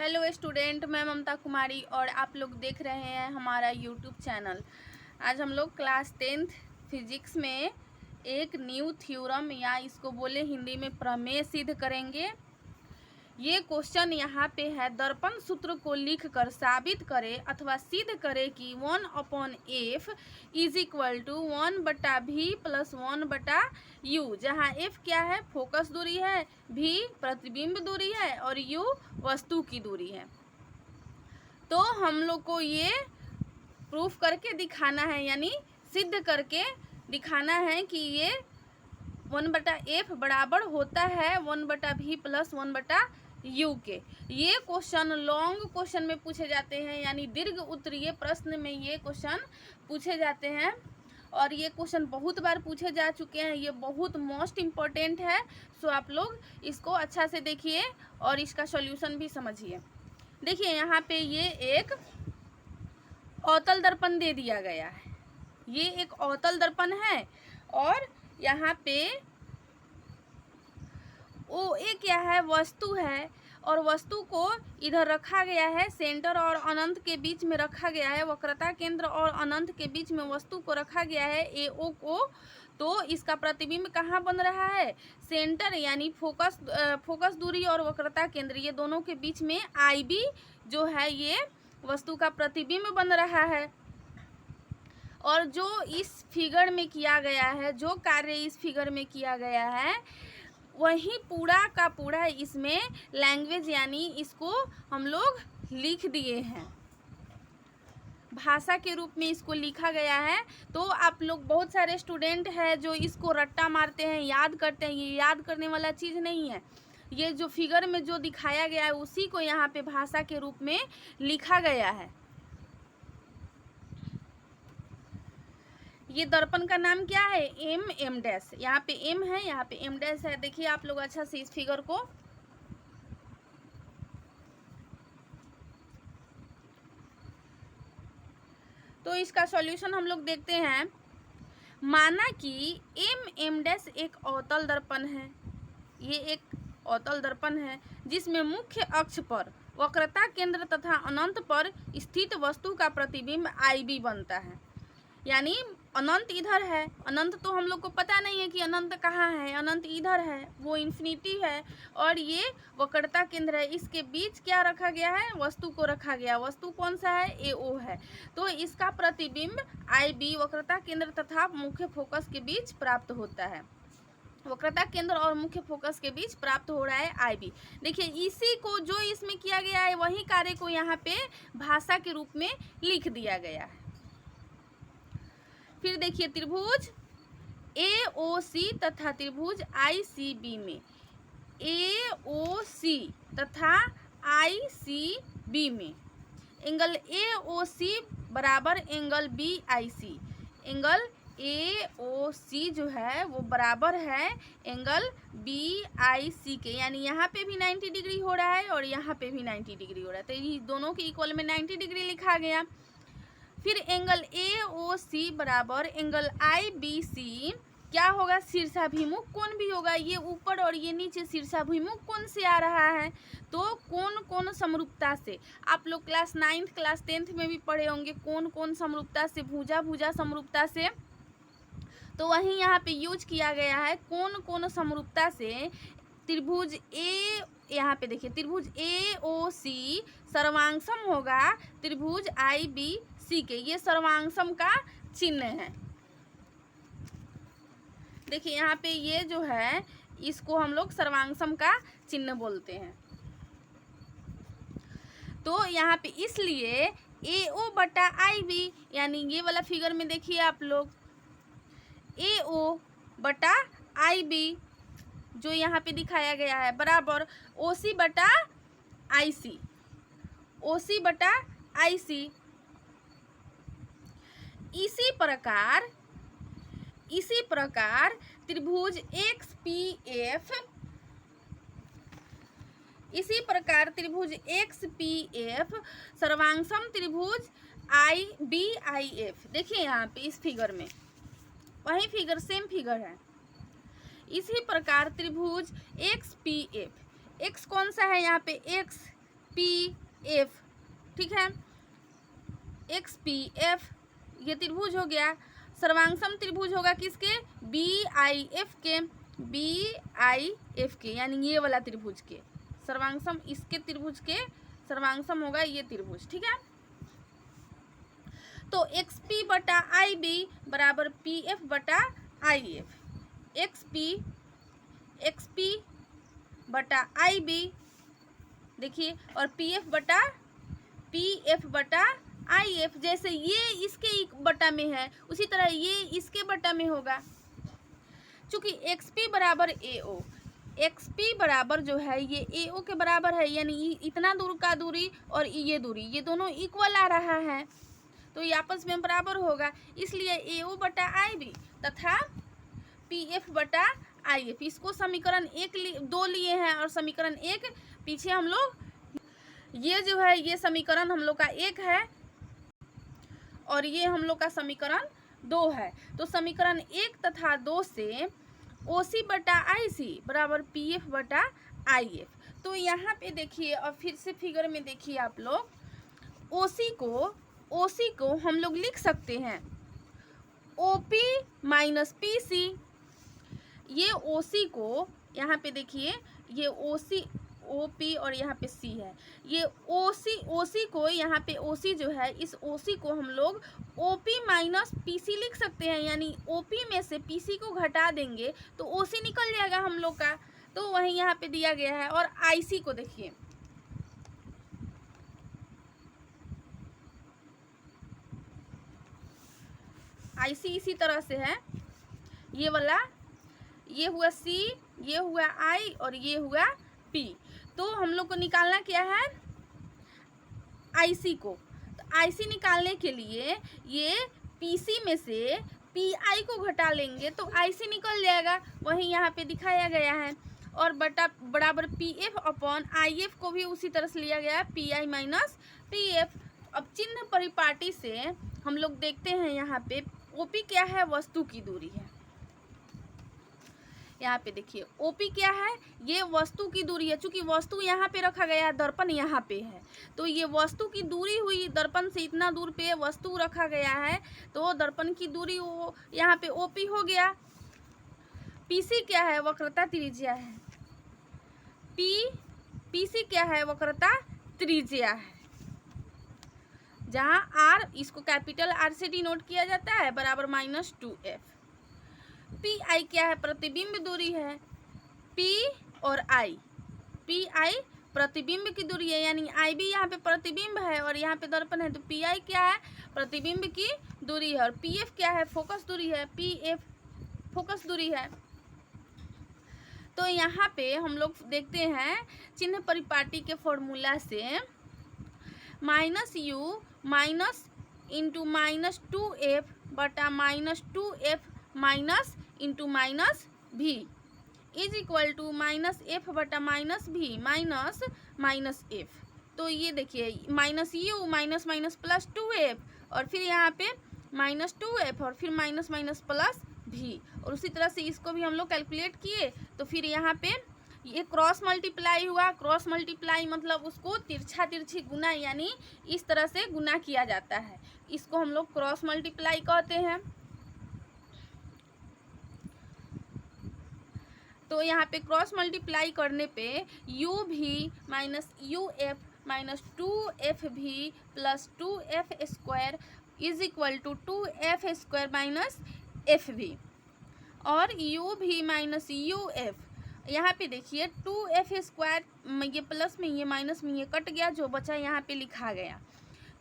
Hello student, मैं ममता कुमारी और आप लोग देख रहे हैं हमारा यूट्यूब चैनल। आज हम लोग क्लास 10th फिजिक्स में एक न्यू थ्योरम या इसको बोले हिंदी में प्रमेय सिद्ध करेंगे। ये क्वेश्चन यहाँ पे है, दर्पण सूत्र को लिखकर साबित करे अथवा सिद्ध करे कि 1/f is equal to 1/v plus 1/u, जहाँ f क्या है, फोकस दूरी है, v प्रतिबिंब दूरी है और u वस्तु की दूरी है। तो हम लोग को ये प्रूफ करके दिखाना है, यानी सिद्ध करके दिखाना है कि ये 1/f बराबर होता है 1/v प्लस 1/u के। ये क्वेश्चन लॉन्ग क्वेश्चन में पूछे जाते हैं, यानी दीर्घ उत्तरीय प्रश्न में ये क्वेश्चन पूछे जाते हैं और ये क्वेश्चन बहुत बार पूछे जा चुके हैं। ये बहुत मोस्ट इम्पोर्टेंट है, सो आप लोग इसको अच्छा से देखिए और इसका सॉल्यूशन भी समझिए। देखिए यहाँ पे ये एक अवतल दर्पण दे दिया गया है। ये एक अवतल दर्पण है और यहाँ पे ओ ए क्या है, वस्तु है और वस्तु को इधर रखा गया है, सेंटर और अनंत के बीच में रखा गया है, वक्रता केंद्र और अनंत के बीच में वस्तु को रखा गया है ए ओ को। तो इसका प्रतिबिंब कहाँ बन रहा है, सेंटर यानी फोकस दूरी और वक्रता केंद्र, ये दोनों के बीच में आई बी जो है ये वस्तु का प्रतिबिंब बन रहा है। और जो इस फिगर में किया गया है, जो कार्य इस फिगर में किया गया है, वही पूरा का पूरा इसमें लैंग्वेज यानी इसको हम लोग लिख दिए हैं, भाषा के रूप में इसको लिखा गया है। तो आप लोग बहुत सारे स्टूडेंट हैं जो इसको रट्टा मारते हैं, याद करते हैं। ये याद करने वाला चीज़ नहीं है, ये जो फिगर में जो दिखाया गया है उसी को यहाँ पे भाषा के रूप में लिखा गया है। ये दर्पण का नाम क्या है, एम डैश। यहाँ पे एम है, यहाँ पे एम डैश है। देखिए आप लोग अच्छा से इस फिगर को। तो इसका सॉल्यूशन हम लोग देखते हैं। माना कि एम डैश एक अवतल दर्पण है। ये एक अवतल दर्पण है जिसमें मुख्य अक्ष पर वक्रता केंद्र तथा अनंत पर स्थित वस्तु का प्रतिबिंब आई बी बनता है। यानी अनंत इधर है, अनंत तो हम लोग को पता नहीं है कि अनंत कहाँ है, अनंत इधर है, वो इन्फिनिटी है और ये वक्रता केंद्र है। इसके बीच क्या रखा गया है, वस्तु को रखा गया। वस्तु कौन सा है, ए ओ है। तो इसका प्रतिबिंब आई बी वक्रता केंद्र तथा मुख्य फोकस के बीच प्राप्त होता है। वक्रता केंद्र और मुख्य फोकस के बीच प्राप्त हो रहा है आई बी। देखिए इसी को जो इसमें किया गया है वही कार्य को यहाँ पे भाषा के रूप में लिख दिया गया है। फिर देखिए त्रिभुज ए ओ सी तथा त्रिभुज आई सी बी में, ए ओ सी तथा आई सी बी में एंगल ए ओ सी बराबर angle B I C. Angle A O C जो है वो बराबर है एंगल बी आई सी के, यानी यहाँ पे भी 90 डिग्री हो रहा है और यहाँ पे भी 90 डिग्री हो रहा है। तो ये दोनों के इक्वल में 90 डिग्री लिखा गया। फिर एंगल ए ओ सी बराबर एंगल आई बी सी क्या होगा, शीर्षाभिमुख कोण भी होगा। ये ऊपर और ये नीचे शीर्षाभिमुख कोण से आ रहा है। तो कौन समरूपता से, आप लोग क्लास 9th क्लास 10th में भी पढ़े होंगे, कौन समरूपता से, भुजा समरूपता से। तो वहीं यहाँ पे यूज किया गया है कौन समरूपता से त्रिभुज ए, यहाँ पे देखिए त्रिभुज ए ओ सी सर्वांगसम होगा त्रिभुज आई बी सी के। ये सर्वांगसम का चिन्ह है। देखिए यहाँ पे ये जो है इसको हम लोग सर्वांगसम का चिन्ह बोलते हैं। तो यहाँ पे इसलिए ए ओ बटा आई बी, यानी ये वाला फिगर में देखिए आप लोग ए ओ बटा आई बी जो यहाँ पे दिखाया गया है बराबर ओ सी बटा आई सी, ओ सी बटा आई सी। इसी प्रकार त्रिभुज एक्स पी एफ, इसी प्रकार त्रिभुज एक्स पी एफ सर्वांगसम त्रिभुज आई बी आई एफ। देखिए यहाँ पे इस फिगर में वही फिगर, सेम फिगर है। इसी प्रकार त्रिभुज एक्स पी एफ, एक्स कौन सा है यहाँ पे, एक्स पी एफ, ठीक है, एक्स पी एफ, ये त्रिभुज हो गया। सर्वांगसम त्रिभुज होगा किसके, बी आई एफ के, बी आई एफ के, यानी ये वाला त्रिभुज के सर्वांगसम, इसके त्रिभुज के सर्वांगसम होगा ये त्रिभुज, ठीक है। तो एक्स पी बटा आई बी बराबर पी एफ बटा आई एफ, एक्स पी बटा आई बी देखिए, और पी एफ बटा आई एफ, जैसे ये इसके बटा में है उसी तरह ये इसके बटा में होगा। चूंकि एक्स पी बराबर ए ओ, एक्स पी बराबर जो है ये ए ओ के बराबर है, यानी इतना दूर का दूरी और ये दूरी ये दोनों इक्वल आ रहा है, तो ये आपस में बराबर होगा, इसलिए ए ओ बटा आई बी तथा पी एफ बटा आई एफ, इसको समीकरण 2 लिए हैं और समीकरण 1 पीछे हम लोग, ये जो है ये समीकरण हम लोग का 1 है और ये हम लोग का समीकरण 2 है। तो समीकरण 1 तथा 2 से ओ सी बटा आई सी बराबर पी एफ बटा आई एफ। तो यहाँ पे देखिए और फिर से फिगर में देखिए आप लोग, ओ सी को हम लोग लिख सकते हैं O P minus P C. ये ओ सी को यहाँ पे देखिए, ये ओ सी ओ पी और यहाँ पे सी है, ये ओ सी को यहाँ पे ओ सी जो है, इस ओ सी को हम लोग O P minus P C लिख सकते हैं, यानी ओ पी में से पी सी को घटा देंगे तो ओ सी निकल जाएगा हम लोग का, तो वही यहाँ पे दिया गया है। और आई सी को देखिए, आई सी इसी तरह से है, ये वाला, ये हुआ सी, ये हुआ आई और ये हुआ पी। तो हम लोग को निकालना क्या है, आई सी को। तो आई सी निकालने के लिए ये पी सी में से पी आई को घटा लेंगे तो आई सी निकल जाएगा, वही यहाँ पे दिखाया गया है। और बटा बराबर P F upon I F को भी उसी तरह से लिया गया है, P I minus P F. अब चिन्ह परिपाटी से हम लोग देखते हैं यहाँ पे ओपी क्या है, वस्तु की दूरी है। यहाँ पे देखिए ओपी क्या है, ये वस्तु की दूरी है, चूंकि वस्तु यहाँ पे रखा गया है, दर्पण यहाँ पे है, तो ये वस्तु की दूरी हुई, दर्पण से इतना दूर पे वस्तु रखा गया है तो दर्पण की दूरी वो यहाँ पे ओपी हो गया। पीसी क्या है, वक्रता त्रिज्या है, पीसी क्या है, वक्रता त्रिज्या है, जहाँ आर इसको कैपिटल आर से डिनोट किया जाता है, बराबर -2f। पी आई क्या है, प्रतिबिंब दूरी है, पी और आई, पी आई प्रतिबिंब की दूरी है, यानी आई भी यहाँ पे प्रतिबिंब है और यहाँ पे दर्पण है, तो पी आई क्या है, प्रतिबिंब की दूरी है। और पी एफ क्या है, फोकस दूरी है, पी एफ फोकस दूरी है। तो यहाँ पे हम लोग देखते हैं चिन्ह परिपाटी के फॉर्मूला से -u माइनस इंटू -2f बटा -2f minus into -v is equal to -f बटा -v माइनस -f। तो ये देखिए -u माइनस प्लस 2f और फिर यहाँ पे -2f और फिर माइनस प्लस v, और उसी तरह से इसको भी हम लोग कैलकुलेट किए तो फिर यहाँ पे ये क्रॉस मल्टीप्लाई हुआ। क्रॉस मल्टीप्लाई मतलब उसको तिरछा तिरछी गुना, यानी इस तरह से गुना किया जाता है, इसको हम लोग क्रॉस मल्टीप्लाई कहते हैं। तो यहाँ पे क्रॉस मल्टीप्लाई करने पे u भी minus U F minus 2f भी plus 2f square is equal to 2f square minus F भी, और u भी माइनस यू एफ, यहाँ पे देखिए 2f स्क्वायर, ये प्लस में ये माइनस में ये कट गया, जो बचा यहाँ पे लिखा गया।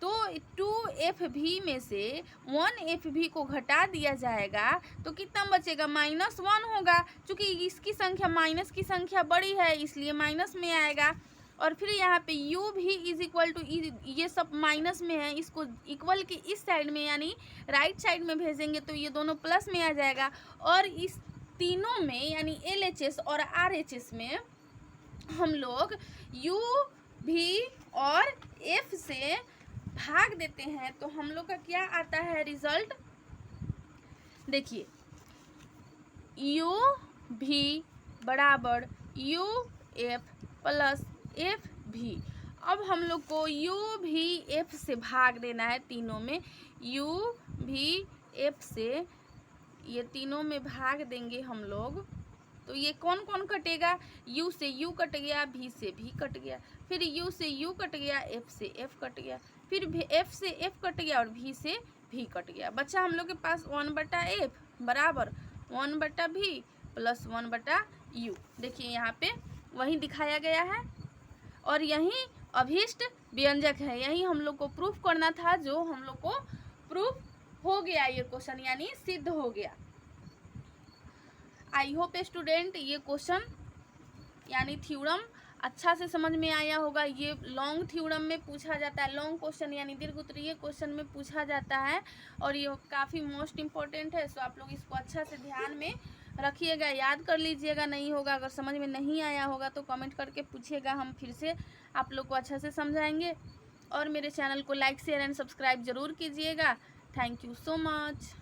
तो 2f में से 1f को घटा दिया जाएगा तो कितना बचेगा, -1 होगा। चूँकि इसकी संख्या माइनस की संख्या बड़ी है इसलिए माइनस में आएगा। और फिर यहाँ पे u भी इज इक्वल टू, ये सब माइनस में है, इसको इक्वल के इस साइड में यानी राइट साइड में भेजेंगे तो ये दोनों प्लस में आ जाएगा। और इस तीनों में यानी LHS और RHS में हम लोग u भी और f से भाग देते हैं तो हम लोग का क्या आता है रिजल्ट, देखिए u भी बराबर UF प्लस FV, अब हम लोग को यू भी एफ से भाग देना है तीनों में। यू भी एफ से ये तीनों में भाग देंगे हम लोग, तो ये कौन कौन कटेगा? यू से यू कट गया, भी से भी कट गया, फिर यू से यू कट गया, एफ से एफ कट गया, फिर एफ से एफ कट गया और भी से भी कट गया। बच्चा हम लोग के पास 1/f बराबर 1/v प्लस 1/u। देखिए यहाँ पे वही दिखाया गया है और यही अभीष्ट व्यंजक है। यही हम लोग को प्रूफ करना था, जो हम लोग को प्रूफ हो गया ये क्वेश्चन, यानी सिद्ध हो गया। आई होप स्टूडेंट ये क्वेश्चन यानी थ्योरम अच्छा से समझ में आया होगा। ये लॉन्ग थ्योरम में पूछा जाता है, लॉन्ग क्वेश्चन यानी दीर्घ उत्तरीय क्वेश्चन में पूछा जाता है और ये काफ़ी मोस्ट इम्पोर्टेंट है। सो आप लोग इसको अच्छा से ध्यान में रखिएगा, याद कर लीजिएगा। नहीं होगा, अगर समझ में नहीं आया होगा तो कमेंट करके पूछिएगा, हम फिर से आप लोग को अच्छा से समझाएंगे। और मेरे चैनल को लाइक शेयर एंड सब्सक्राइब ज़रूर कीजिएगा। Thank you so much.